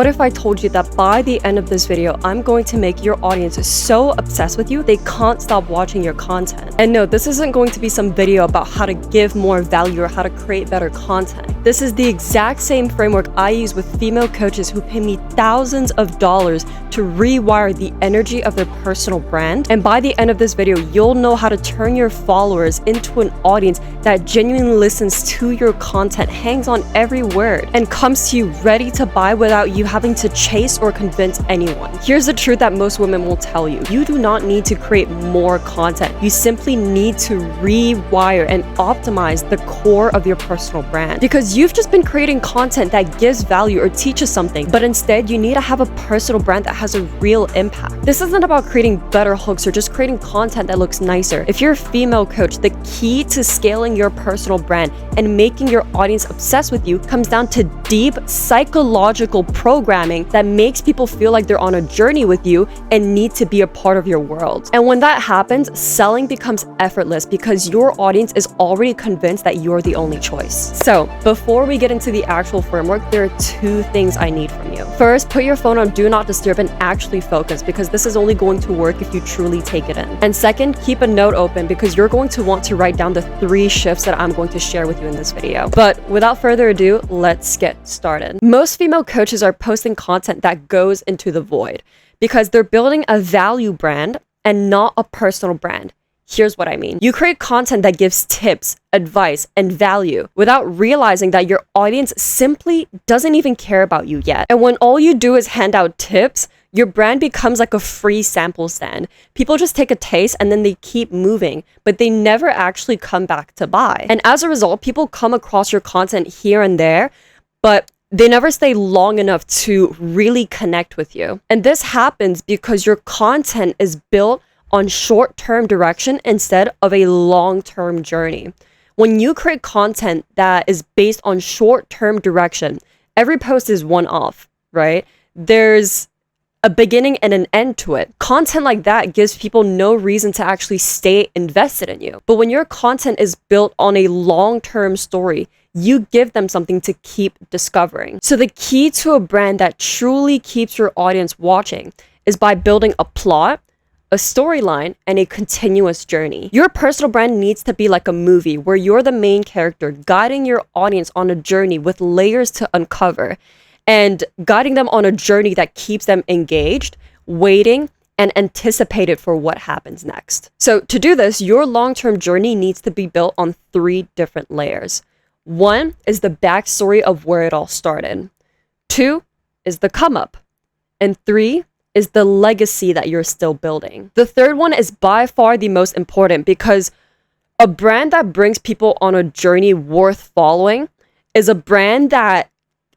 What if I told you that by the end of this video, I'm going to make your audience so obsessed with you, they can't stop watching your content? And no, this isn't going to be some video about how to give more value or how to create better content. This is the exact same framework I use with female coaches who pay me thousands of dollars to rewire the energy of their personal brand. And by the end of this video, you'll know how to turn your followers into an audience that genuinely listens to your content, hangs on every word, and comes to you ready to buy without you having to chase or convince anyone. Here's the truth that most women will tell you. You do not need to create more content. You simply need to rewire and optimize the core of your personal brand. Because you've just been creating content that gives value or teaches something, but instead you need to have a personal brand that has a real impact. This isn't about creating better hooks or just creating content that looks nicer. If you're a female coach, the key to scaling your personal brand and making your audience obsessed with you comes down to deep psychological programming that makes people feel like they're on a journey with you and need to be a part of your world. And when that happens, selling becomes effortless because your audience is already convinced that you're the only choice. So before we get into the actual framework, there are two things I need from you. First, put your phone on do not disturb and actually focus, because this is only going to work if you truly take it in. And second, keep a note open because you're going to want to write down the 3 shifts that I'm going to share with you in this video. But without further ado, let's get started. Most female coaches are posting content that goes into the void because they're building a value brand and not a personal brand. Here's what I mean. You create content that gives tips, advice, and value without realizing that your audience simply doesn't even care about you yet. And when all you do is hand out tips, your brand becomes like a free sample stand. People just take a taste and then they keep moving, but they never actually come back to buy. And as a result, people come across your content here and there, but they never stay long enough to really connect with you. And this happens because your content is built on short-term direction instead of a long-term journey. When you create content that is based on short-term direction, every post is one-off, right? There's a beginning and an end to it. Content like that gives people no reason to actually stay invested in you. But when your content is built on a long-term story, you give them something to keep discovering. So the key to a brand that truly keeps your audience watching is by building a plot, a storyline, and a continuous journey. Your personal brand needs to be like a movie where you're the main character, guiding your audience on a journey with layers to uncover and guiding them on a journey that keeps them engaged, waiting, and anticipated for what happens next. So to do this, your long-term journey needs to be built on 3 different layers. 1 is the backstory of where it all started. 2 is the come up. And 3 is the legacy that you're still building. The third one is by far the most important because a brand that brings people on a journey worth following is a brand that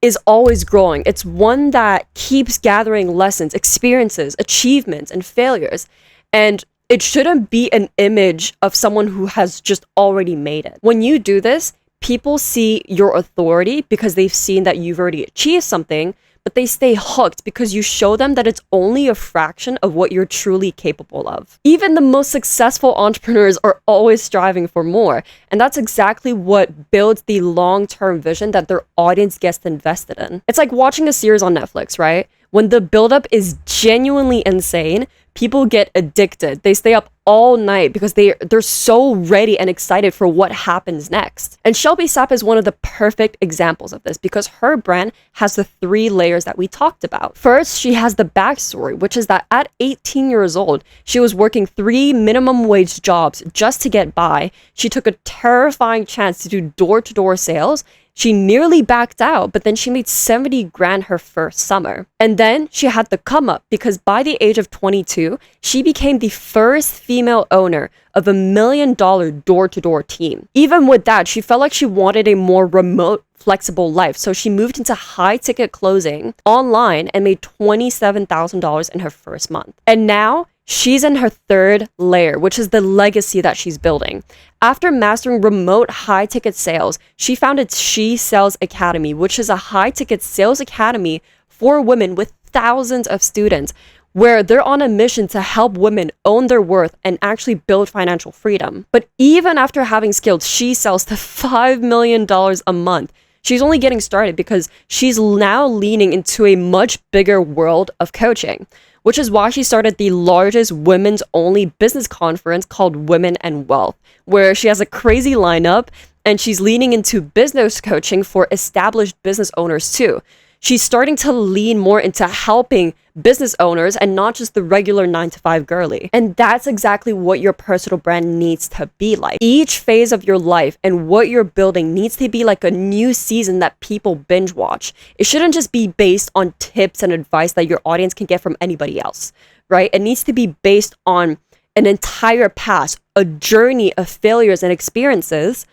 is always growing. It's one that keeps gathering lessons, experiences, achievements, and failures. And it shouldn't be an image of someone who has just already made it. When you do this, people see your authority because they've seen that you've already achieved something, but they stay hooked because you show them that it's only a fraction of what you're truly capable of. Even the most successful entrepreneurs are always striving for more, and that's exactly what builds the long-term vision that their audience gets invested in. It's like watching a series on Netflix, right? When the buildup is genuinely insane, people get addicted. They stay up all night because they're so ready and excited for what happens next. And Shelby Sapp is one of the perfect examples of this because her brand has the 3 layers that we talked about. First, she has the backstory, which is that at 18 years old, she was working 3 minimum wage jobs just to get by. She took a terrifying chance to do door-to-door sales. She nearly backed out, but then she made 70 grand her first summer. And then she had the come up because by the age of 22, she became the first female owner of $1 million door-to-door team. Even with that, she felt like she wanted a more remote, flexible life. So she moved into high-ticket closing online and made $27,000 in her first month. And now she's in her 3rd layer, which is the legacy that she's building. After mastering remote high-ticket sales, she founded She Sells Academy, which is a high-ticket sales academy for women with thousands of students, where they're on a mission to help women own their worth and actually build financial freedom. But even after having scaled She Sells to $5 million a month, She's only getting started because she's now leaning into a much bigger world of coaching, which is why she started the largest women's only business conference called Women and Wealth, where she has a crazy lineup and she's leaning into business coaching for established business owners too. She's starting to lean more into helping business owners and not just the regular 9-to-5 girly. And that's exactly what your personal brand needs to be like. Each phase of your life and what you're building needs to be like a new season that people binge watch. It shouldn't just be based on tips and advice that your audience can get from anybody else, right? It needs to be based on an entire past, a journey of failures and experiences,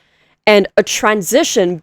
and a transition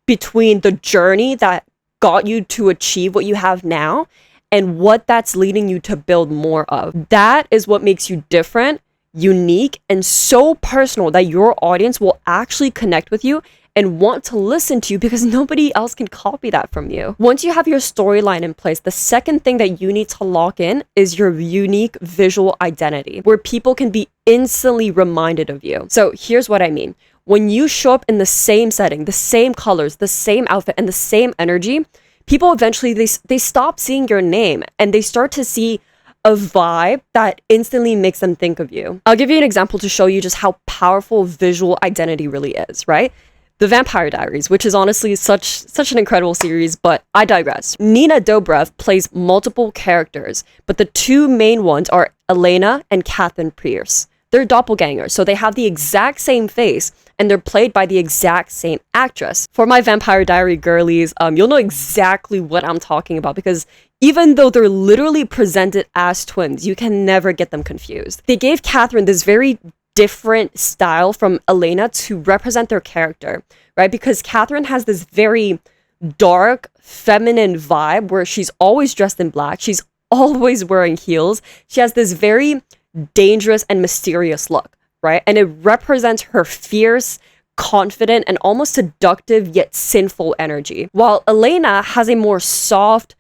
between the journey that got you to achieve what you have now and what that's leading you to build more of. That is what makes you different, unique, and so personal that your audience will actually connect with you and want to listen to you because nobody else can copy that from you. Once you have your storyline in place, the second thing that you need to lock in is your unique visual identity, where people can be instantly reminded of you. So here's what I mean. When you show up in the same setting, the same colors, the same outfit, and the same energy, people eventually, they stop seeing your name and they start to see a vibe that instantly makes them think of you. I'll give you an example to show you just how powerful visual identity really is, right? The Vampire Diaries, which is honestly such an incredible series, but I digress. Nina Dobrev plays multiple characters, but the two main ones are Elena and Catherine Pierce. They're doppelgangers, so they have the exact same face and they're played by the exact same actress. For my Vampire Diary girlies, you'll know exactly what I'm talking about because even though they're literally presented as twins, you can never get them confused. They gave Catherine this very different style from Elena to represent their character, right? Because Catherine has this very dark, feminine vibe where she's always dressed in black. She's always wearing heels. She has this very dangerous and mysterious look, right? And it represents her fierce, confident, and almost seductive yet sinful energy. While Elena has a more soft,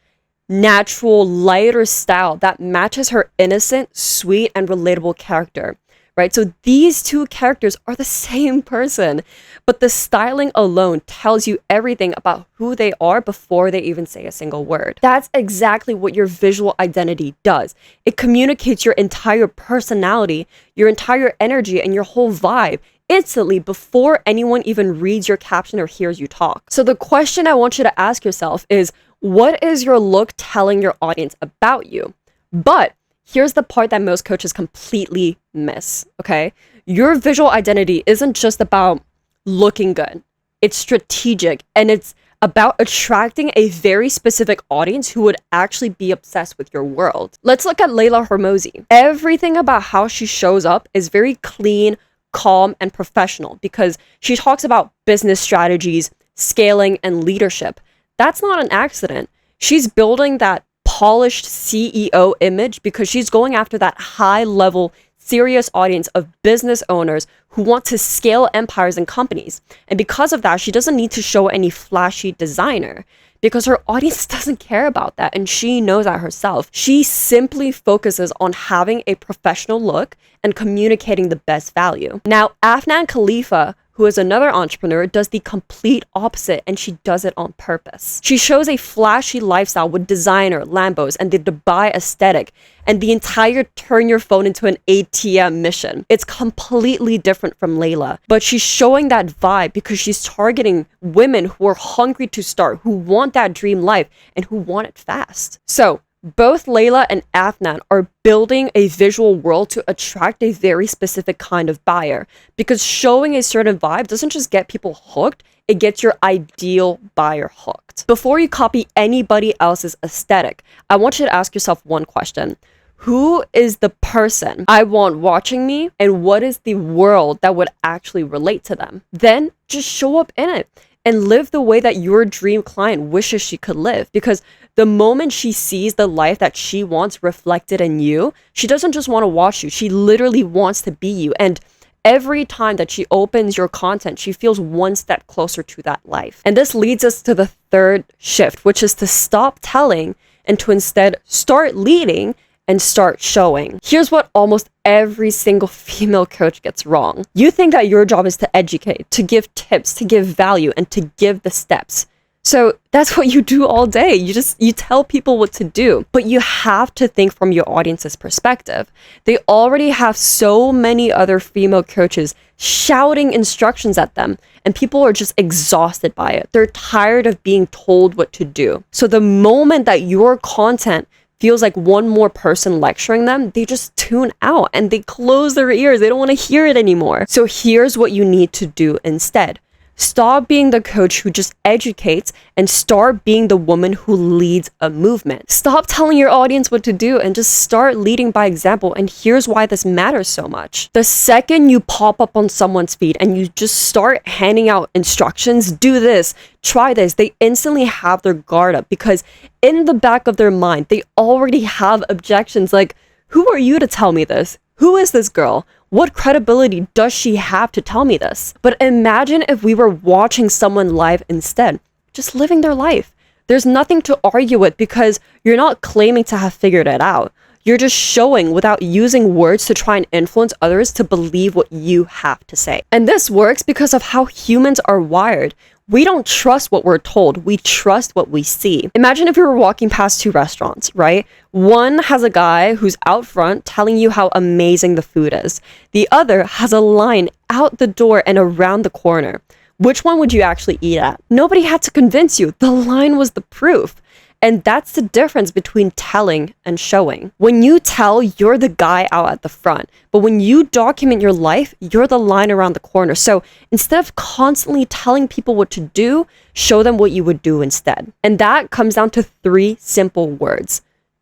natural, lighter style that matches her innocent, sweet, and relatable character, right? So these two characters are the same person, but the styling alone tells you everything about who they are before they even say a single word. That's exactly what your visual identity does. It communicates your entire personality, your entire energy, and your whole vibe instantly before anyone even reads your caption or hears you talk. So the question I want you to ask yourself is, what is your look telling your audience about you? But here's the part that most coaches completely miss, okay? Your visual identity isn't just about looking good. It's strategic and it's about attracting a very specific audience who would actually be obsessed with your world. Let's look at Leila Hormozi. Everything about how she shows up is very clean, calm, and professional because she talks about business strategies, scaling, and leadership. That's not an accident. She's building that polished CEO image because she's going after that high level, serious audience of business owners who want to scale empires and companies. And because of that, she doesn't need to show any flashy designer because her audience doesn't care about that. And she knows that herself. She simply focuses on having a professional look and communicating the best value. Now, Afnan Khalifa, who is another entrepreneur, does the complete opposite, and she does it on purpose. She shows a flashy lifestyle with designer, Lambos, and the Dubai aesthetic, and the entire turn your phone into an ATM mission. It's completely different from Leila, but she's showing that vibe because she's targeting women who are hungry to start, who want that dream life, and who want it fast. So, both Leila and Afnan are building a visual world to attract a very specific kind of buyer because showing a certain vibe doesn't just get people hooked, it gets your ideal buyer hooked. Before you copy anybody else's aesthetic, I want you to ask yourself one question. Who is the person I want watching me, and what is the world that would actually relate to them? Then just show up in it and live the way that your dream client wishes she could live, because the moment she sees the life that she wants reflected in you, she doesn't just want to watch you, she literally wants to be you. And every time that she opens your content, she feels one step closer to that life. And this leads us to the third shift, which is to stop telling and to instead start leading and start showing. Here's what almost every single female coach gets wrong. You think that your job is to educate, to give tips, to give value, and to give the steps. So that's what you do all day. You tell people what to do, but you have to think from your audience's perspective. They already have so many other female coaches shouting instructions at them, and people are just exhausted by it. They're tired of being told what to do. So the moment that your content feels like one more person lecturing them, they just tune out and they close their ears. They don't want to hear it anymore. So here's what you need to do instead. Stop being the coach who just educates and start being the woman who leads a movement. Stop telling your audience what to do and just start leading by example. And here's why this matters so much. The second you pop up on someone's feed and you just start handing out instructions, do this, try this, they instantly have their guard up because in the back of their mind, they already have objections like, who are you to tell me this? Who is this girl? What credibility does she have to tell me this? But imagine if we were watching someone live instead, just living their life. There's nothing to argue with because you're not claiming to have figured it out. You're just showing without using words to try and influence others to believe what you have to say. And this works because of how humans are wired. We don't trust what we're told. We trust what we see. Imagine if you were walking past two restaurants, right? One has a guy who's out front telling you how amazing the food is. The other has a line out the door and around the corner. Which one would you actually eat at? Nobody had to convince you. The line was the proof. And that's the difference between telling and showing. When you tell, you're the guy out at the front. But when you document your life, you're the line around the corner. So instead of constantly telling people what to do, show them what you would do instead. And that comes down to 3 simple words.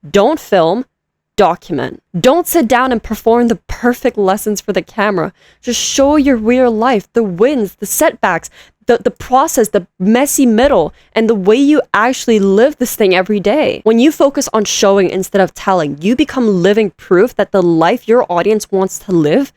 Don't film, document. Don't sit down and perform the perfect lessons for the camera. Just show your real life, the wins, the setbacks, the process, the messy middle, and the way you actually live this thing every day. When you focus on showing instead of telling, you become living proof that the life your audience wants to live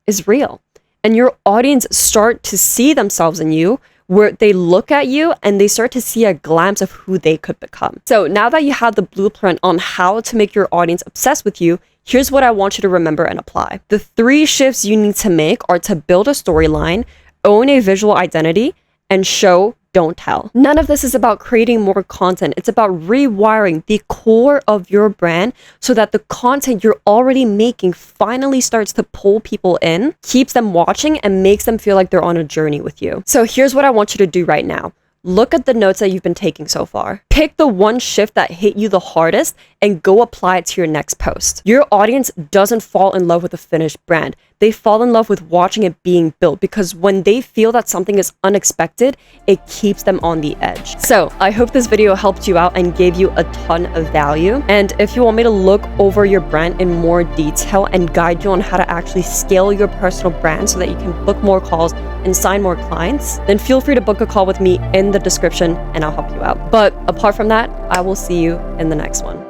is real. And your audience start to see themselves in you, where they look at you and they start to see a glimpse of who they could become. So now that you have the blueprint on how to make your audience obsessed with you, here's what I want you to remember and apply. The 3 shifts you need to make are to build a storyline, own a visual identity, and show, don't tell. None of this is about creating more content. It's about rewiring the core of your brand so that the content you're already making finally starts to pull people in, keeps them watching, and makes them feel like they're on a journey with you. So here's what I want you to do right now. Look at the notes that you've been taking so far. Pick the one shift that hit you the hardest and go apply it to your next post. Your audience doesn't fall in love with a finished brand. They fall in love with watching it being built because when they feel that something is unexpected, it keeps them on the edge. So I hope this video helped you out and gave you a ton of value. And if you want me to look over your brand in more detail and guide you on how to actually scale your personal brand so that you can book more calls and sign more clients, then feel free to book a call with me in the description and I'll help you out. But apart from that, I will see you in the next one.